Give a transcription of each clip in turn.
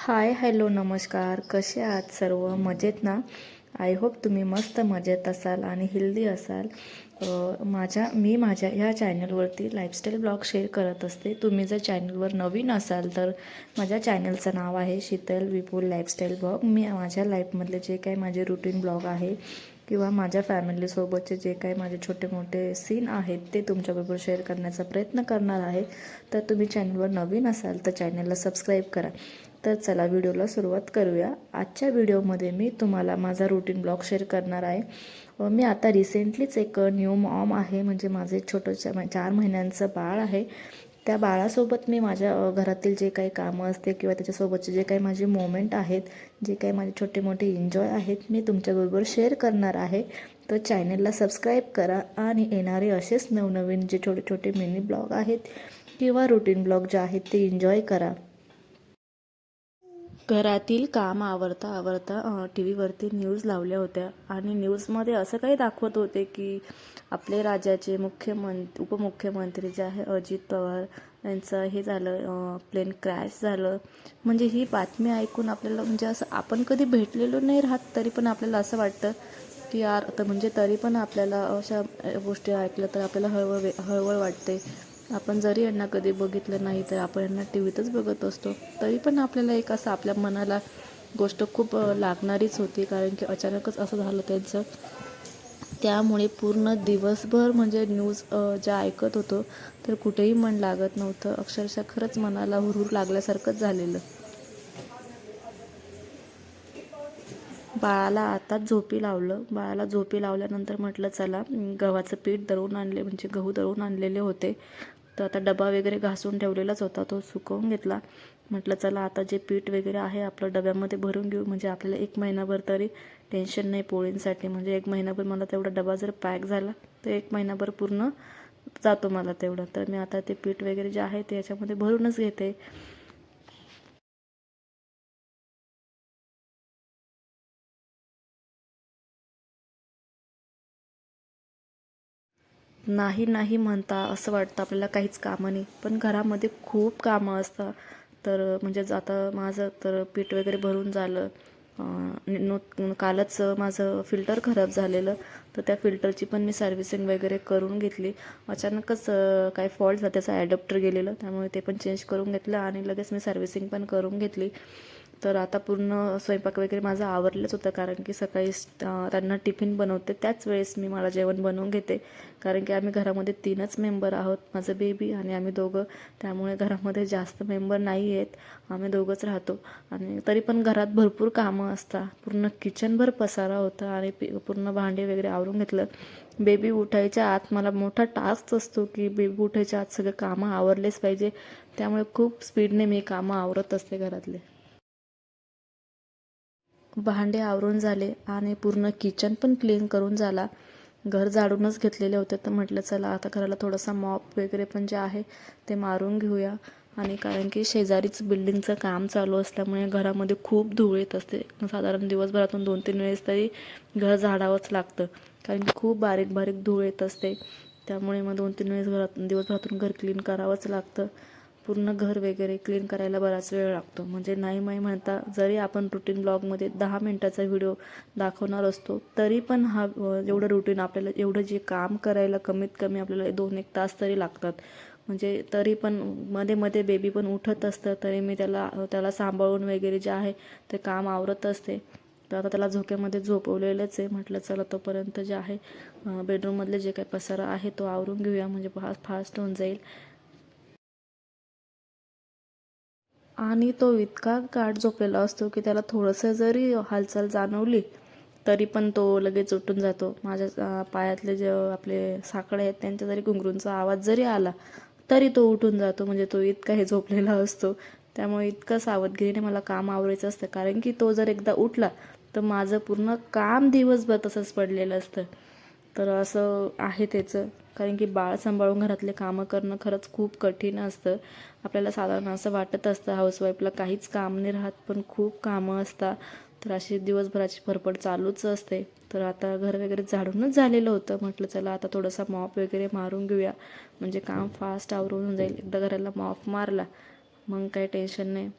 हाय, hello, नमस्कार. कसे आहात सर्व? मजेत ना? आय होप तुम्ही मस्त मजेत असाल आणि हेल्दी असाल. मी माझ्या ह्या चॅनलवरती लाईफस्टाईल ब्लॉग शेअर करत असते. तुम्ही जर चॅनलवर नवीन असाल तर माझ्या चॅनलचं नाव आहे शीतल विपुल लाईफस्टाईल ब्लॉग. मी माझ्या लाईफमधले जे काही माझे रुटीन ब्लॉग आहे किंवा माझ्या फॅमिलीसोबतचे जे काही माझे छोटे मोठे सीन आहेत ते तुमच्याबरोबर शेअर करण्याचा प्रयत्न करणार आहे. तर तुम्ही चॅनलवर नवीन असाल तर चॅनलला सबस्क्राईब करा. तर चला व्हिडिओला सुरुवात करूया. आजच्या व्हिडिओमध्ये मी तुम्हाला माझा रुटीन ब्लॉग शेअर करणार आहे. मी आता रिसेंटलीच एक न्यू मॉम आहे, म्हणजे माझं एक छोटंसं 4 महिन्यांचं बाळ आहे. त्या बाळासोबत मी माझ्या घरातील जे काही कामं असते किंवा त्याच्यासोबतचे जे काही माझे मोमेंट आहेत, जे काही माझे छोटे मोठे एन्जॉय आहेत मी तुमच्याबरोबर शेअर करणार आहे. तर चॅनलला सबस्क्राईब करा आणि येणारे असेच नवनवीन जे छोटे छोटे मिनी ब्लॉग आहेत किंवा रुटीन ब्लॉग जे आहेत ते एन्जॉय करा. घरातील काम आवरता आवरता टी व्हीवरती न्यूज लावल्या होत्या आणि न्यूजमध्ये असं काही दाखवत होते की आपले राज्याचे उपमुख्यमंत्री जे आहे अजित पवार यांचं हे झालं, प्लेन क्रॅश झालं. म्हणजे ही बातमी ऐकून आपल्याला म्हणजे असं आपण कधी भेटलेलो नाही राहत, तरी पण आपल्याला असं वाटतं की यार आता म्हणजे तरी पण आपल्याला अशा गोष्टी ऐकल्या तर आपल्याला हळवळ वाटते. आपण जरी यांना कधी बघितलं नाही तर आपण यांना टी व्हीतच बघत असतो, तरी पण आपल्याला एक असं आपल्या मनाला गोष्ट खूप लागणारीच होती, कारण की अचानकच असं झालं त्यांचं. त्यामुळे पूर्ण दिवसभर म्हणजे न्यूज ज्या ऐकत होतो तर कुठेही मन लागत नव्हतं. अक्षरशः खरंच मनाला हुरूर लागल्यासारखंच झालेलं. बाळाला आताच झोपी लावलं. बाळाला झोपी लावल्यानंतर म्हटलं चला गव्हाचं पीठ दळून आणले, म्हणजे गहू दळून आणलेले होते. तर आता डबा वगैरे घासून ठेवलेलाच होता, तो सुकवून घेतला. म्हटलं चला आता जे पीठ वगैरे आहे आपलं डब्यामध्ये भरून घेऊ, म्हणजे आपल्याला 1 महिनाभर तरी टेन्शन नाही पोळींसाठी. म्हणजे 1 महिनाभर मला तेवढा डबा जर पॅक झाला तर 1 महिनाभर पूर्ण जातो मला तेवढं. तर मी आता ते पीठ वगैरे जे आहे ते याच्यामध्ये भरूनच घेते. नाही नाही म्हणता असं वाटतं आपल्याला काहीच कामं नाही, पण घरामध्ये खूप कामं असतात. तर म्हणजे आता माझं तर पीठ वगैरे भरून झालं. कालच माझं फिल्टर खराब झालेलं, तर त्या फिल्टरची पण मी सर्व्हिसिंग वगैरे करून घेतली. अचानकच काय फॉल्ट झाला, त्याचं ॲडॅप्टर गेलेलं, त्यामुळे ते पण चेंज करून घेतलं आणि लगेच मी सर्व्हिसिंग पण करून घेतली. तर आता पूर्ण स्वयंपाक वगैरे माझं आवरलंच होतं, कारण की सकाळी त्यांना टिफिन बनवते त्याच वेळेस मी मला जेवण बनवून घेते. कारण की आम्ही घरामध्ये 3च मेंबर आहोत, माझं बेबी आणि आम्ही दोघं. त्यामुळे घरामध्ये जास्त मेंबर नाही आहेत, आम्ही दोघंच राहतो. आणि तरी पण घरात भरपूर कामं असतात. पूर्ण किचनभर पसारा होता आणि पूर्ण भांडे वगैरे आवरून घेतलं. बेबी उठायच्या आत मला मोठा टास्क असतो की बेबी उठायच्या आत सगळे कामं आवरलेच पाहिजे. त्यामुळे खूप स्पीडने मी कामं आवरत असते घरातले. भांडे आवरून झाले आणि पूर्ण किचन पण क्लीन करून झाला. घर झाडूनच घेतलेले होते, तर म्हटलं चला आता घराला थोडासा मॉप वगैरे पण जे आहे ते मारून घेऊया. आणि कारण की शेजारीच बिल्डिंगचं काम चालू असल्यामुळे घरामध्ये खूप धूळ येत असते. साधारण दिवसभरातून 2-3 वेळेस तरी घर झाडावंच लागतं, कारण की खूप बारीक बारीक धूळ येत असते. त्यामुळे मग 2-3 वेळेस दिवसभरातून घर क्लीन करावंच लागतं. पूर्ण घर वगैरे क्लीन करायला बराच वेळ लागतो. म्हणजे नाही म्हणता जरी आपण रुटीन ब्लॉगमध्ये 10 मिनटाचा व्हिडिओ दाखवणार असतो, तरी पण हा एवढं रुटीन आपल्याला एवढं जे काम करायला कमीत कमी आपल्याला 2-1 तास तरी लागतात. म्हणजे तरी पण मध्ये मध्ये बेबी पण उठत असतं, तरी मी त्याला सांभाळून वगैरे जे आहे ते काम आवरत असते. तर आता त्याला झोक्यामध्ये झोपवलेलंच आहे. म्हटलं चला तोपर्यंत जे आहे बेडरूममधले जे काही पसारा आहे तो आवरून घेऊया, म्हणजे फास्ट होऊन जाईल. आणि तो इतका गाढ झोपलेला असतो की त्याला थोडंसं जरी हालचाल जाणवली तरी पण तो लगेच उठून जातो. माझ्या पायातले जे आपले साकडे आहेत त्यांच्या जरी घुंगरूंचा आवाज जरी आला तरी तो उठून जातो. म्हणजे तो इतका हे झोपलेला असतो. त्यामुळे इतकं सावधगिरीने मला काम आवरायचं असतं, कारण की तो जर एकदा उठला तर माझं पूर्ण काम दिवसभर तसंच पडलेलं असतं. तर असं आहे त्याचं. कारण की बाळ सांभाळून घरातले कामं करणं खरंच खूप कठीण असतं. आपल्याला साधारण असं वाटत असतं हाऊसवाईफला काहीच काम नाही राहत, पण खूप कामं असतात. तर अशी दिवसभराची फरफड चालूच असते. तर आता घर वगैरे झाडूनच झालेलं होतं. म्हटलं चला आता थोडासा मॉप वगैरे मारून घेऊया, म्हणजे काम फास्ट आवरून जाईल. एकदा घराला मॉप मारला मग काही टेन्शन नाही.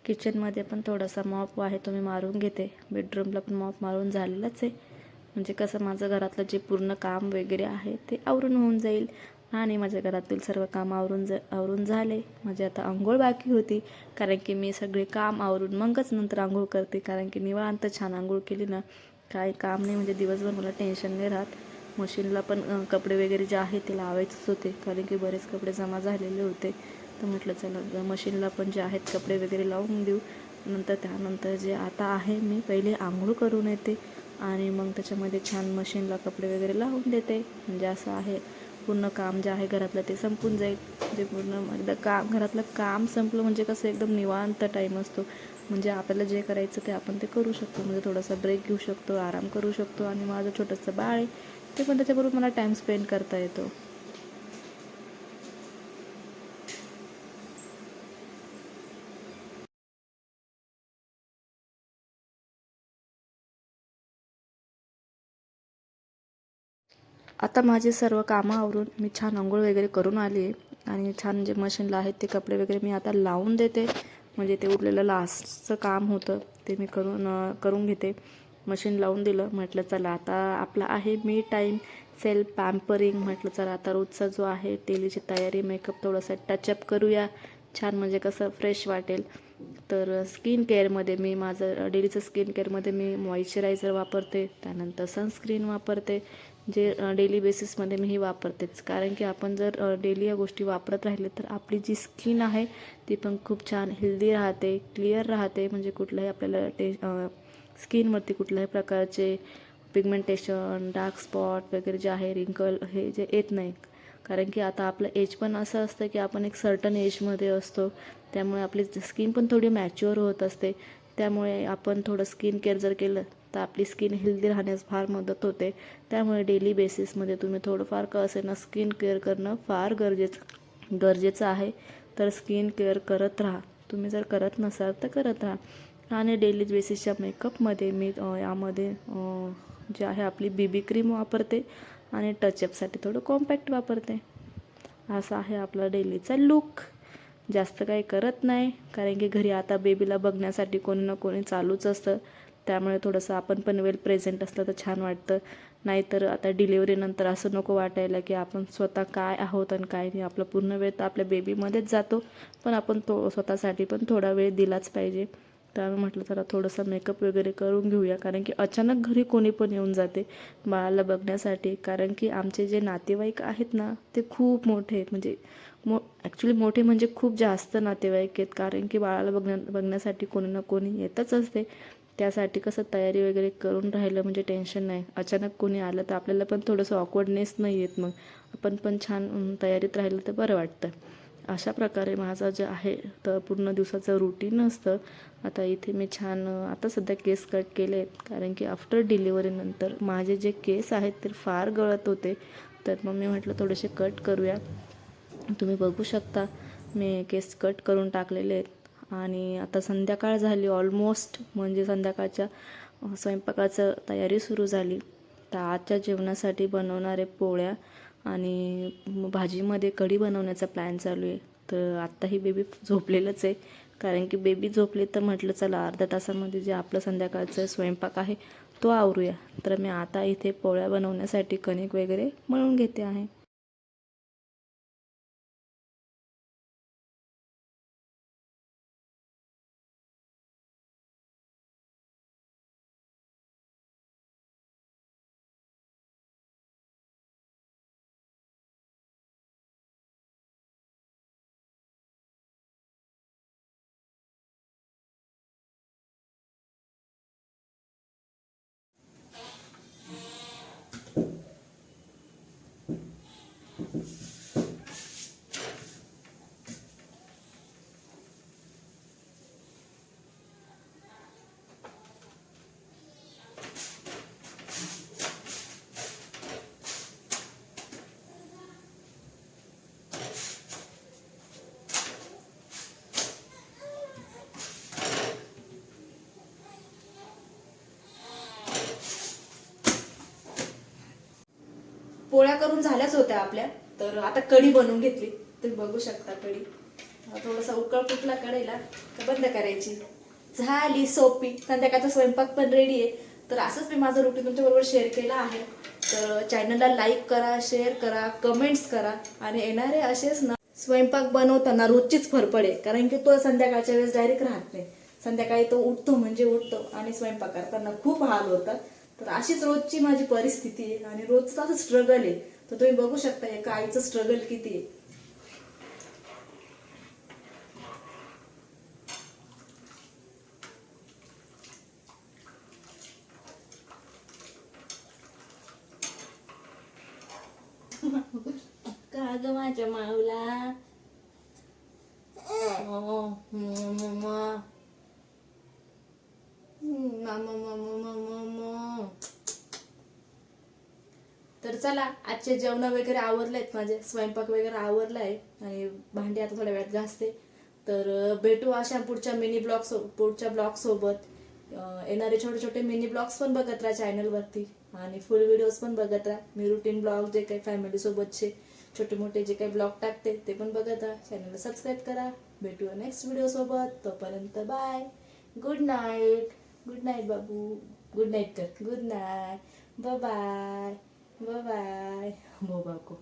किचनमध्ये पण थोडासा मॉप आहे तो मी मारून घेते. बेडरूमला पण मॉप मारून झालेलाच आहे. म्हणजे कसं माझं घरातलं जे पूर्ण काम वगैरे आहे ते आवरून होऊन जाईल आणि माझ्या घरातील सर्व काम आवरून झाले. म्हणजे आता अंघोळ बाकी होती, कारण की मी सगळे काम आवरून मगच नंतर अंघोळ करते. कारण की निवांत छान अंघोळ केली ना काही काम नाही, म्हणजे दिवसभर मला टेन्शन नाही राहत. मशीनला पण कपडे वगैरे जे आहे ते लावायचेच होते, कारण की बरेच कपडे जमा झालेले होते. तर म्हटलं चला मशीनला पण जे आहेत कपडे वगैरे लावून देऊ. त्यानंतर जे आता आहे मी पहिले आंघोळ करून येते आणि मग त्याच्यामध्ये छान मशीनला कपडे वगैरे लावून देते. म्हणजे असं आहे पूर्ण काम जे आहे घरातलं ते संपून जाईल. म्हणजे पूर्ण एकदा घरातलं काम संपलं म्हणजे कसं एकदम निवांत टाईम असतो. म्हणजे आपल्याला जे करायचं ते आपण ते करू शकतो. म्हणजे थोडासा ब्रेक घेऊ शकतो, आराम करू शकतो. आणि माझं छोटंसं बाळ आहे ते पण त्याच्याबरोबर मला टाईम स्पेंड करता येतो. आता माझे सर्व कामं आवरून मी छान अंघोळ वगैरे करून आली आहे आणि छान जे मशीनला आहेत ते कपडे वगैरे मी आता लावून देते. म्हणजे ते उरलेलं लास्टचं काम होतं ते मी करून घेते. मशीन लावून दिलं. म्हटलं चला आता आपला आहे मी टाईम सेल्फ पॅम्परिंग. म्हटलं चला आता रोजचा जो आहे डेलीची तयारी, मेकअप थोडासा टचअप करूया छान, म्हणजे कसं फ्रेश वाटेल. तर स्किन केअरमध्ये मी माझं डेलीचं स्किन केअरमध्ये मी मॉइश्चरायझर वापरते, त्यानंतर सनस्क्रीन वापरते, जे डेली बेसिसमध्ये मी ही वापरतेच. कारण की आपण जर डेली या गोष्टी वापरत राहिले तर आपली जी स्किन आहे ती पण खूप छान हेल्दी राहते, क्लिअर राहते. म्हणजे कुठल्याही आपल्याला स्किनवरती कुठल्याही प्रकारचे पिगमेंटेशन, डार्क स्पॉट वगैरे जे आहे, रिंकल हे जे येत नाही. कारण की आता आपलं एज पण असं असतं की आपण एक सर्टन एजमध्ये असतो, त्यामुळे आपली स्किन पण थोडी मॅच्युअर होत असते. त्यामुळे आपण थोडं स्किन केअर जर केलं तर आपली स्किन हेल्दी राहण्यास फार मदत होते. त्यामुळे डेली बेसिसमध्ये तुम्ही थोडंफार का असे ना स्किन केअर करणं फार गरजेचं आहे. तर स्किन केअर करत राहा. तुम्ही जर करत नसाल तर करत राहा. आणि डेली बेसिसच्या मेकअपमध्ये मी यामध्ये जे आहे आपली BB क्रीम वापरते आणि टचअपसाठी थोडं कॉम्पॅक्ट वापरते. असा आहे आपला डेलीचा लूक. जास्त काही करत नाही, कारण की घरी आता बेबीला बघण्यासाठी कोणी ना कोणी चालूच असतं. त्यामुळे थोडंसं आपण पण वेल प्रेझेंट असलं तर छान वाटतं. नाहीतर आता डिलिव्हरीनंतर असं नको वाटायला की आपण स्वतः काय आहोत आणि काय नाही. आपला पूर्ण वेळ तर आपल्या बेबीमध्येच जातो, पण आपण स्वतःसाठी पण थोडा वेळ दिलाच पाहिजे. त्यामुळे म्हटलं चला थोडंसं मेकअप वगैरे करून घेऊया, कारण की अचानक घरी कोणी पण येऊन जाते बाळाला बघण्यासाठी. कारण की आमचे जे नातेवाईक आहेत ना ते खूप मोठे आहेत. म्हणजे ॲक्च्युली मोठे म्हणजे खूप जास्त नातेवाईक आहेत, कारण की बाळाला बघण्यासाठी कोणी ना कोणी येतच असते. त्यासाठी कसं तयारी वगैरे करून राहिलं म्हणजे टेन्शन नाही. अचानक कोणी आलं तर आपल्याला पण थोडंसं ऑकवर्डनेस नाही येत. मग आपण पण छान तयारीत राहिलं तर बरं वाटतं. अशा प्रकारे माझं जे आहे तर पूर्ण दिवसाचं रुटीन असतं. आता इथे मी छान आता सध्या केस कट केले आहेत, कारण की आफ्टर डिलिव्हरीनंतर माझे जे केस आहेत ते फार गळत होते. तर मग मी म्हटलं थोडेसे कट करूया. तुम्ही बघू शकता मी केस कट करून टाकलेले आहेत. आणि आता संध्याकाळ झाली ऑलमोस्ट, म्हणजे संध्याकाळच्या स्वयंपाकाचं तयारी सुरू झाली. तर आजच्या जेवणासाठी बनवणारे पोळ्या आणि भाजीमध्ये कढी बनवण्याचा प्लॅन चालू आहे. तर आत्ताही बेबी झोपलेलंच आहे, कारण की बेबी झोपली तर म्हटलं चला अर्ध्या तासामध्ये जे आपलं संध्याकाळचं स्वयंपाक आहे तो आवरूया. तर मी आता इथे पोळ्या बनवण्यासाठी कणिक वगैरे मळून घेते आहे. पोळ्या करून झाल्याच होत्या आपल्या. तर आता कढी बनवून घेतली. तुम्ही बघू शकता कढी. थोडासा उकळ फुटला कढईला तर बंद करायची. झाली सोपी. संध्याकाळचा स्वयंपाक पण रेडी आहे. तर असंच मी माझं रुटीन तुमच्याबरोबर शेअर केलं आहे. तर चॅनलला लाईक करा, शेअर करा, कमेंट्स करा आणि येणारे असेच ना स्वयंपाक बनवताना रोजचीच फरफड आहे. कारण की तो संध्याकाळच्या वेळेस डायरेक्ट राहत नाही. संध्याकाळी तो उठतो म्हणजे उठतो आणि स्वयंपाक करताना खूप हाल होतात. तर अशीच रोजची माझी परिस्थिती आहे आणि रोजचं असं स्ट्रगल आहे. तर तुम्ही बघू शकता एका आईचं स्ट्रगल किती आहे. का ग माझ्या माऊला. तर चला आजचे जेवण वगैरे आवरलेत, माझे स्वयंपाक वगैरे आवरला आहे आणि भांडी आता थोड्या वेळात घासते. तर भेटू अशा पुढच्या ब्लॉग सोबत. येणारे छोटे छोटे मिनी ब्लॉग्स पण बघत राहा चॅनलवरती आणि फुल व्हिडिओज पण बघत राहा. मी रुटीन ब्लॉग जे काही फॅमिली सोबतचे छोटे मोठे जे काही ब्लॉग टाकते ते पण बघत राहा. चॅनलला सबस्क्राईब करा. भेटूया नेक्स्ट व्हिडिओ सोबत. तोपर्यंत bye. Good night. Good night बाबू. गुड नाईट कर. Good night. Bye bye. Bye bye. बोबा को